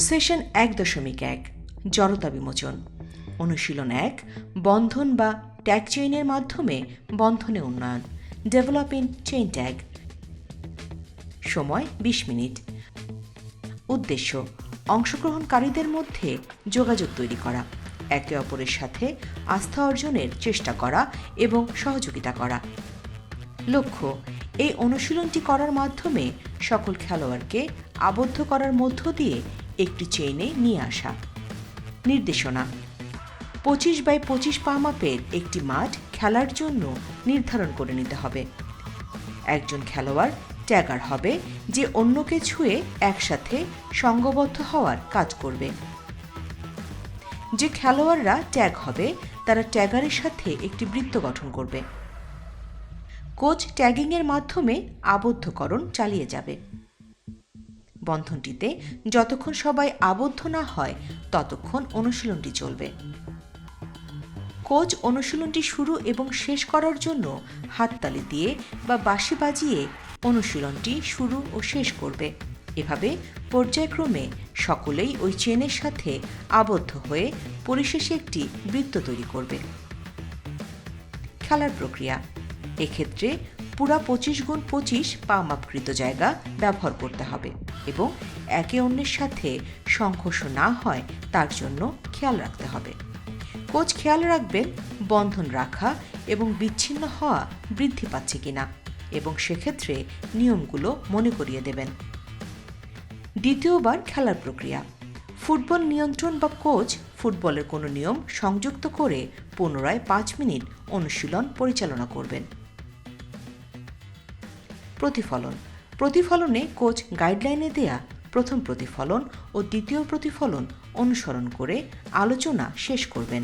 Session 1.1 জড়তা বিমোচন। অনুশীলন 1 বন্ধন বা ট্যাগ চেইনের মাধ্যমে বন্ধনে উন্নয়ন। Developing chain tag. সময় 20 মিনিট। উদ্দেশ্য অংশগ্রহণকারীদের মধ্যে যোগাযোগ তৈরি করা, একে অপরের সাথে আস্থা অর্জনের চেষ্টা করা এবং সহযোগিতা করা। লক্ষ্য এই অনুশীলনটি করার মাধ্যমে সকল খেলোয়াড়কে আবদ্ধ করার মধ্য দিয়ে একটি চেইনে নিয়ে আসা। নির্দেশনা 25x25 পা মাপের একটি মাঠ খেলার জন্য নির্ধারণ করে নিতে হবে। একজন খেলোয়াড় ট্যাগার হবে যে অন্যকে ছুঁয়ে একসাথে সঙ্গবদ্ধ হওয়ার কাজ করবে। যে খেলোয়াড়রা ট্যাগ হবে তারা ট্যাগারের সাথে একটি বৃত্ত গঠন করবে। কোচ ট্যাগিংয়ের মাধ্যমে আবদ্ধকরণ চালিয়ে যাবে। বন্ধনটিতে যতক্ষণ সবাই আবদ্ধ না হয় ততক্ষণ অনুশীলনটি চলবে। কোচ অনুশীলনটি শুরু এবং শেষ করার জন্য হাততালি দিয়ে বা বাঁশি বাজিয়ে অনুশীলনটি শুরু ও শেষ করবে। এভাবে পর্যায়ক্রমে সকলেই ওই চেনের সাথে আবদ্ধ হয়ে পরিশেষে একটি বৃত্ত তৈরি করবে। খেলার প্রক্রিয়া এক্ষেত্রে পুরা 25x25 পা মাপকৃত জায়গা ব্যবহার করতে হবে এবং একে অন্যের সাথে সংঘর্ষ না হয় তার জন্য খেয়াল রাখতে হবে। কোচ খেয়াল রাখবেন বন্ধন রাখা এবং বিচ্ছিন্ন হওয়া বৃদ্ধি পাচ্ছে কিনা এবং সেক্ষেত্রে নিয়মগুলো মনে করিয়ে দেবেন। দ্বিতীয়বার খেলার প্রক্রিয়া ফুটবল নিয়ন্ত্রণ বা কোচ ফুটবলের কোনো নিয়ম সংযুক্ত করে পুনরায় 5 মিনিট অনুশীলন পরিচালনা করবেন। প্রতিফলন প্রতিফলনে কোচ গাইডলাইনে দেয়া প্রথম প্রতিফলন ও দ্বিতীয় প্রতিফলন অনুসরণ করে আলোচনা শেষ করবেন।